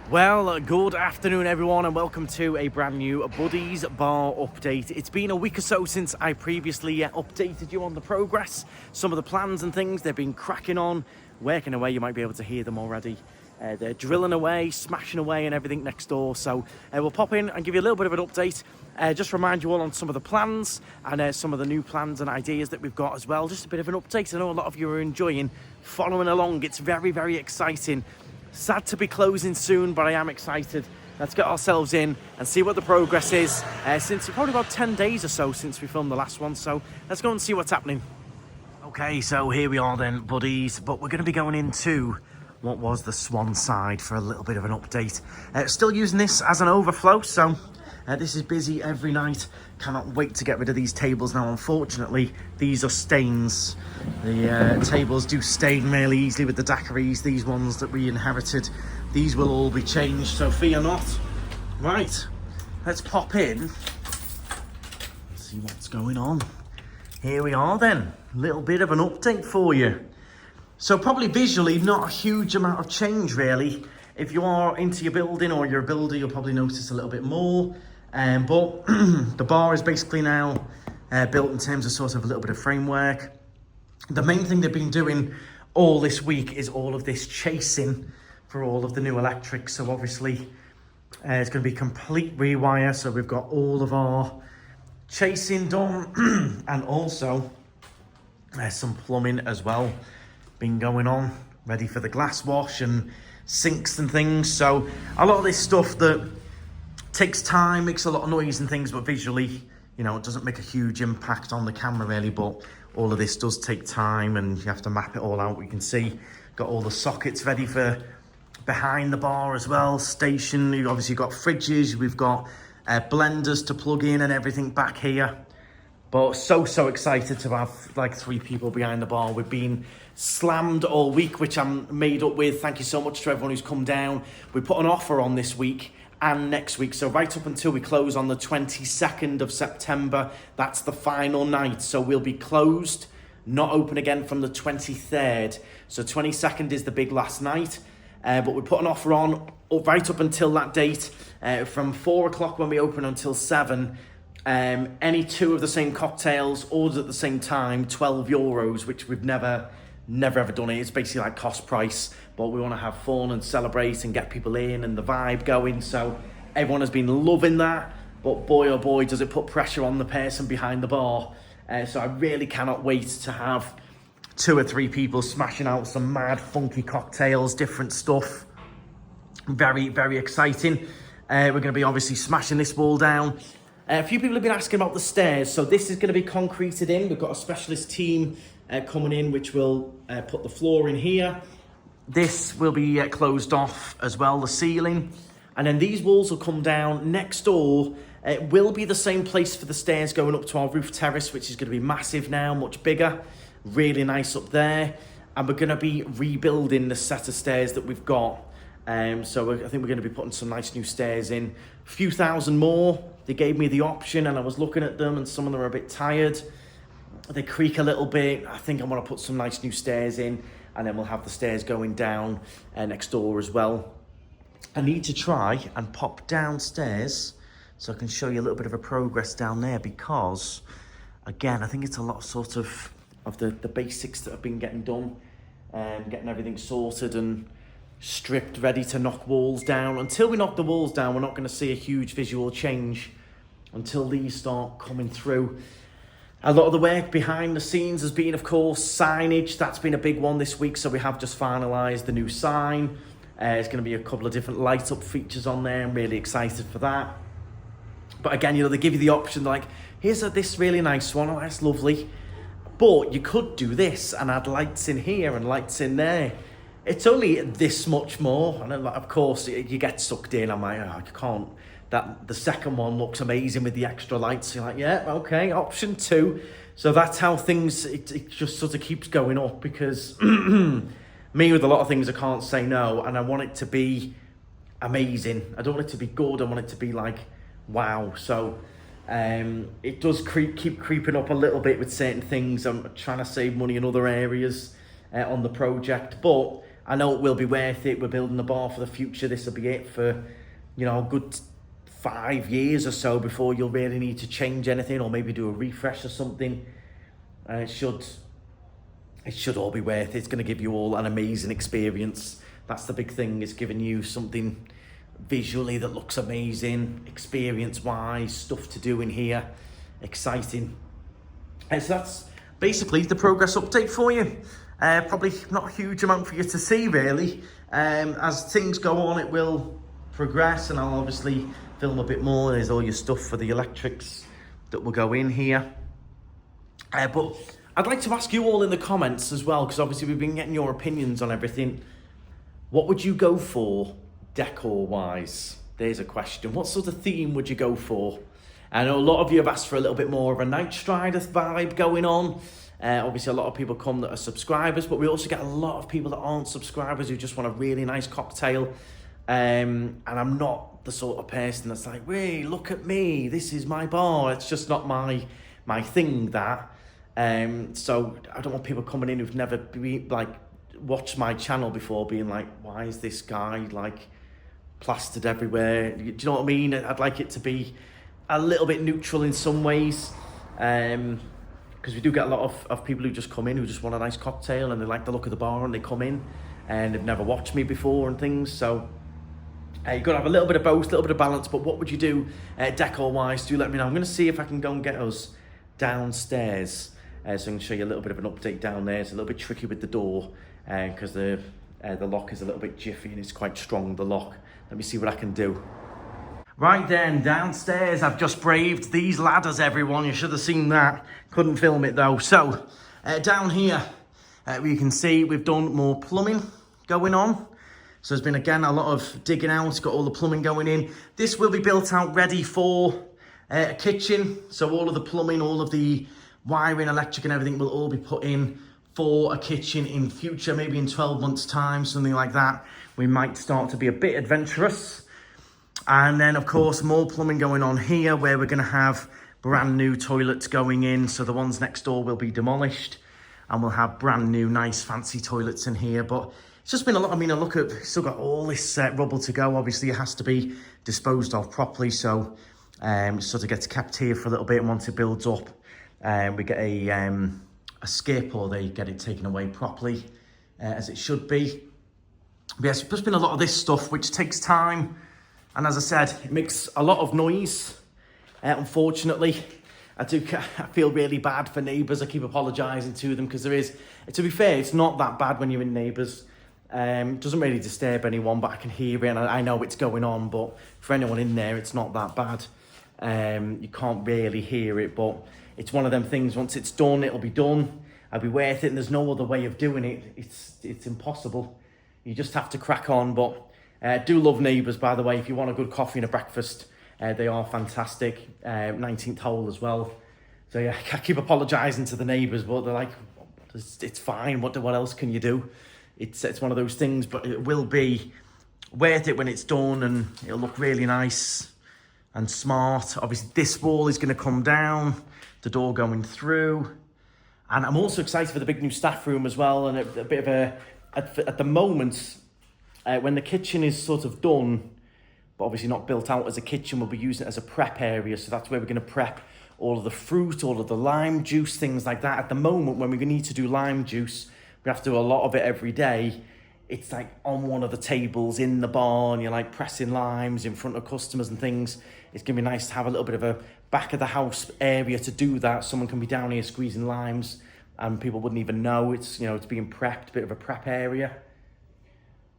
Well, good afternoon everyone and welcome to a brand new Buddies Bar update. It's been a week or so since I previously updated you on the progress, some of the plans and things. They've been cracking on, working away. You might be able to hear them already. They're drilling away, smashing away and everything next door. So we'll pop in and give you a little bit of an update. Just remind you all on some of the plans and some of the new plans and ideas that we've got as well. Just a bit of an update. I know a lot of you are enjoying following along. It's very, very exciting. Sad to be closing soon, but I am excited. Let's get ourselves in and see what the progress is. Since probably about 10 days or so since we filmed the last one. So let's go and see what's happening. Okay, so here we are then, buddies. But we're going to be going into what was the Swan side for a little bit of an update. Still using this as an overflow, so this is busy every night. Cannot wait to get rid of these tables now. Unfortunately, these are stains. The tables do stain really easily with the daiquiris. These ones that we inherited, these will all be changed, so fear not. Right, let's pop in, see what's going on. Here we are then, a little bit of an update for you. So probably visually, not a huge amount of change really. If you are into your building or you're a builder, you'll probably notice a little bit more. But the bar is basically now built in terms of sort of a little bit of framework. The main thing they've been doing all this week is all of this chasing for all of the new electrics. So obviously it's going to be complete rewire. So we've got all of our chasing done and also some plumbing as well been going on, ready for the glass wash and sinks and things. So a lot of this stuff that takes time, makes a lot of noise and things, but visually, you know, it doesn't make a huge impact on the camera really, but all of this does take time and you have to map it all out. We can see, got all the sockets ready for behind the bar as well, station. You've obviously got fridges, we've got blenders to plug in and everything back here. But so excited to have like 3 people behind the bar. We've been slammed all week, which I'm made up with. Thank you so much to everyone who's come down. We put an offer on this week and next week, so right up until we close on the 22nd of September, that's the final night. So we'll be closed, not open again from the 23rd. So 22nd is the big last night, but we put an offer on right up until that date, from 4 o'clock when we open until 7. Any 2 of the same cocktails ordered at the same time, €12, which we've never ever done it. It's basically like cost price, but we want to have fun and celebrate and get people in and the vibe going. So everyone has been loving that, but boy oh boy does it put pressure on the person behind the bar. So I really cannot wait to have 2 or 3 people smashing out some mad funky cocktails, different stuff. Very exciting. We're going to be obviously smashing this wall down. A few people have been asking about the stairs, so this is going to be concreted in. We've got a specialist team coming in, which will put the floor in here. This will be closed off as well, the ceiling. And then these walls will come down next door. It will be the same place for the stairs going up to our roof terrace, which is going to be massive now, much bigger. Really nice up there. And we're going to be rebuilding the set of stairs that we've got. So I think we're going to be putting some nice new stairs in. A few thousand more. They gave me the option and I was looking at them and some of them are a bit tired. They creak a little bit. I think I want to put some nice new stairs in and then we'll have the stairs going down next door as well. I need to try and pop downstairs so I can show you a little bit of a progress down there because, again, I think it's a lot sort of the basics that have been getting done, getting everything sorted and stripped, ready to knock walls down. Until we knock the walls down, we're not going to see a huge visual change until these start coming through. A lot of the work behind the scenes has been, of course, signage. That's been a big one this week, so we have just finalised the new sign. There's going to be a couple of different light-up features on there. I'm really excited for that. But again, you know, they give you the option, like, here's this really nice one. Oh, that's lovely. But you could do this and add lights in here and lights in there. It's only this much more. And then, of course, you get sucked in. I'm like, oh, I can't. The second one looks amazing with the extra lights. You're like, yeah, okay, option 2. So that's how things, it just sort of keeps going up because me with a lot of things, I can't say no. And I want it to be amazing. I don't want it to be good. I want it to be like, wow. So it does keep creeping up a little bit with certain things. I'm trying to save money in other areas on the project. But I know it will be worth it. We're building the bar for the future. This will be it for, you know, a good 5 years or so before you'll really need to change anything or maybe do a refresh or something. It should all be worth it. It's going to give you all an amazing experience. That's the big thing, is giving you something visually that looks amazing, experience-wise, stuff to do in here, exciting. So that's basically the progress update for you. Probably not a huge amount for you to see, really. As things go on, it will progress, and I'll obviously film a bit more. There's all your stuff for the electrics that will go in here. But I'd like to ask you all in the comments as well, because obviously we've been getting your opinions on everything. What would you go for decor-wise? There's a question. What sort of theme would you go for? I know a lot of you have asked for a little bit more of a Night Strider vibe going on. Obviously, a lot of people come that are subscribers, but we also get a lot of people that aren't subscribers who just want a really nice cocktail. And I'm not the sort of person that's like, "Hey, look at me, this is my bar." It's just not my thing, that. So I don't want people coming in who've never watched my channel before being like, "Why is this guy like plastered everywhere?" Do you know what I mean? I'd like it to be a little bit neutral in some ways. Because we do get a lot of people who just come in who just want a nice cocktail and they like the look of the bar and they come in and they've never watched me before and things. So you've got to have a little bit of both, a little bit of balance. But what would you do decor-wise? Do let me know. I'm going to see if I can go and get us downstairs. So I can show you a little bit of an update down there. It's a little bit tricky with the door because the lock is a little bit jiffy and it's quite strong, the lock. Let me see what I can do. Right then, downstairs, I've just braved these ladders, everyone. You should have seen that. Couldn't film it though. So, down here, you can see we've done more plumbing going on. So there's been, again, a lot of digging out, got all the plumbing going in. This will be built out ready for a kitchen. So all of the plumbing, all of the wiring, electric and everything will all be put in for a kitchen in future, maybe in 12 months' time, something like that. We might start to be a bit adventurous. And then, of course, more plumbing going on here where we're going to have brand new toilets going in. So the ones next door will be demolished and we'll have brand new, nice, fancy toilets in here. But it's just been a lot. I mean, look at, still got all this rubble to go. Obviously, it has to be disposed of properly. So it sort of gets kept here for a little bit. And once it builds up, we get a skip or they get it taken away properly as it should be. But yes, it's just been a lot of this stuff, which takes time. And as I said, it makes a lot of noise, unfortunately. I feel really bad for neighbours. I keep apologising to them because there is, to be fair, it's not that bad when you're in neighbours. It doesn't really disturb anyone, but I can hear it and I know it's going on. But for anyone in there, it's not that bad. You can't really hear it, but it's one of them things. Once it's done, it'll be done. It'll be worth it, and there's no other way of doing it. It's impossible. You just have to crack on, but... do love Neighbours, by the way. If you want a good coffee and a breakfast, they are fantastic. 19th hole as well. So yeah, I keep apologising to the neighbours, but they're like, it's fine. What else can you do? It's one of those things, but it will be worth it when it's done, and it'll look really nice and smart. Obviously, this wall is going to come down, the door going through, and I'm also excited for the big new staff room as well. And a bit of at the moment. When the kitchen is sort of done, but obviously not built out as a kitchen, we'll be using it as a prep area. So that's where we're going to prep all of the fruit, all of the lime juice, things like that. At the moment, when we need to do lime juice, we have to do a lot of it every day. It's like on one of the tables in the bar, and you're like pressing limes in front of customers and things. It's going to be nice to have a little bit of a back of the house area to do that. Someone can be down here squeezing limes and people wouldn't even know it's being prepped, a bit of a prep area.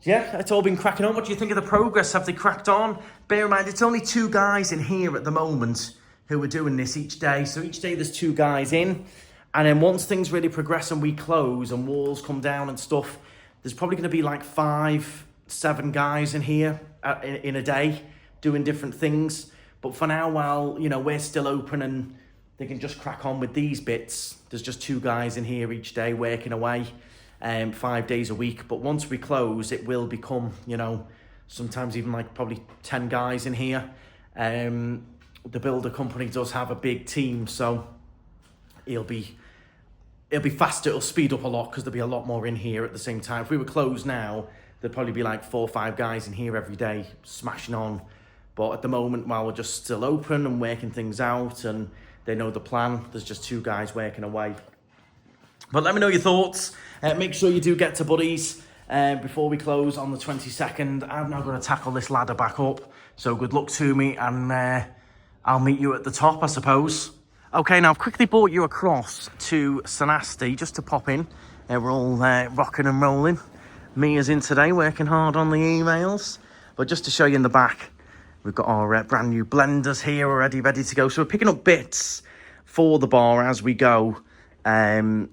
Yeah, it's all been cracking on. What do you think of the progress? Have they cracked on? Bear in mind, it's only 2 guys in here at the moment who are doing this each day. So each day there's 2 guys in. And then once things really progress and we close and walls come down and stuff, there's probably going to be like 5, 7 guys in here in a day doing different things. But for now, while, we're still open and they can just crack on with these bits, there's just 2 guys in here each day working away. 5 days a week. But once we close, it will become, sometimes even like probably 10 guys in here. The builder company does have a big team, so it'll be it'll be faster, it'll speed up a lot because there'll be a lot more in here at the same time. If we were closed now, there'd probably be like 4 or 5 guys in here every day smashing on. But at the moment, while we're just still open and working things out and they know the plan, there's just 2 guys working away. But let me know your thoughts. Make sure you do get to Buddies before we close on the 22nd. I'm now going to tackle this ladder back up. So good luck to me, and I'll meet you at the top, I suppose. Okay, now I've quickly brought you across to Sanasty just to pop in. We're all rocking and rolling. Mia's in today, working hard on the emails. But just to show you in the back, we've got our brand new blenders here already ready to go. So we're picking up bits for the bar as we go.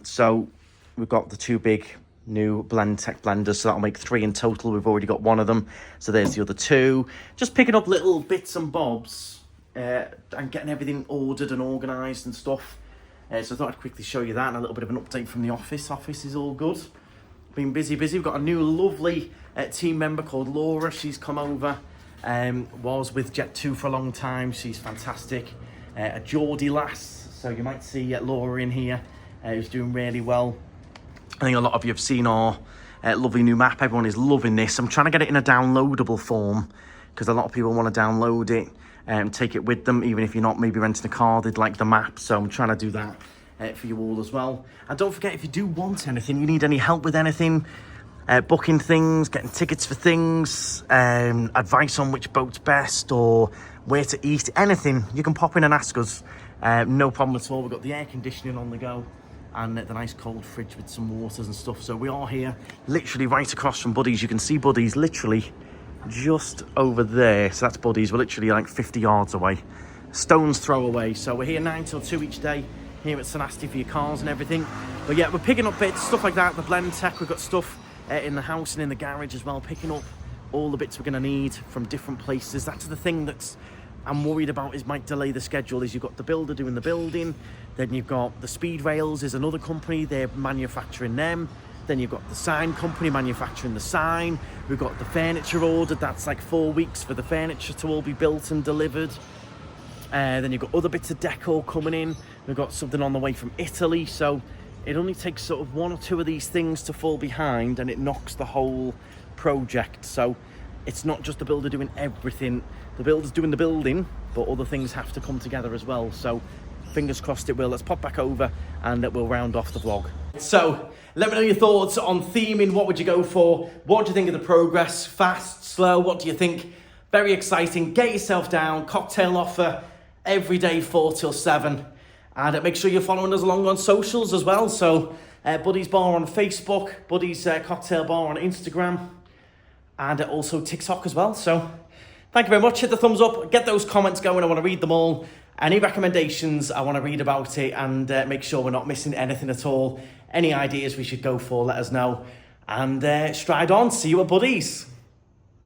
So we've got the 2 big new Blendtec blenders, so that'll make 3 in total. We've already got 1 of them, so there's the other 2. Just picking up little bits and bobs and getting everything ordered and organised and stuff. So I thought I'd quickly show you that, and a little bit of an update from the office. Office is all good. Been busy. We've got a new lovely team member called Laura. She's come over. Was with Jet2 for a long time. She's fantastic. A Geordie lass, so you might see Laura in here, who's doing really well. I think a lot of you have seen our lovely new map. Everyone is loving this. I'm trying to get it in a downloadable form because a lot of people want to download it and take it with them. Even if you're not maybe renting a car, they'd like the map. So I'm trying to do that for you all as well. And don't forget, if you do want anything, you need any help with anything, booking things, getting tickets for things, advice on which boat's best or where to eat, anything, you can pop in and ask us. No problem at all. We've got the air conditioning on the go and the nice cold fridge with some waters and stuff. So we are here literally right across from Buddies. You can see Buddies literally just over there. So that's Buddies. We're literally like 50 yards away, stone's throw away. So we're here 9 till 2 each day here at Sanasty for your cars and everything. But yeah, we're picking up bits, stuff like that, the Blendtec. We've got stuff in the house and in the garage as well, picking up all the bits we're going to need from different places. That's the thing that's I'm worried about is might delay the schedule. Is you've got the builder doing the building, then you've got the speed rails is another company, they're manufacturing them, then you've got the sign company manufacturing the sign, we've got the furniture ordered, that's like 4 weeks for the furniture to all be built and delivered. Then you've got other bits of decor coming in, we've got something on the way from Italy, so it only takes sort of 1 or 2 of these things to fall behind and it knocks the whole project. So it's not just the builder doing everything. The builder's doing the building, but other things have to come together as well. So fingers crossed it will. Let's pop back over and we'll round off the vlog. So let me know your thoughts on theming. What would you go for? What do you think of the progress? Fast, slow? What do you think? Very exciting. Get yourself down. Cocktail offer every day 4 till 7. And make sure you're following us along on socials as well. So Buddies Bar on Facebook, Buddies Cocktail Bar on Instagram, and also TikTok as well. So thank you very much. Hit the thumbs up, get those comments going. I want to read them all. Any recommendations, I want to read about it and make sure we're not missing anything at all. Any ideas we should go for, let us know. And stride on. See you at Buddies.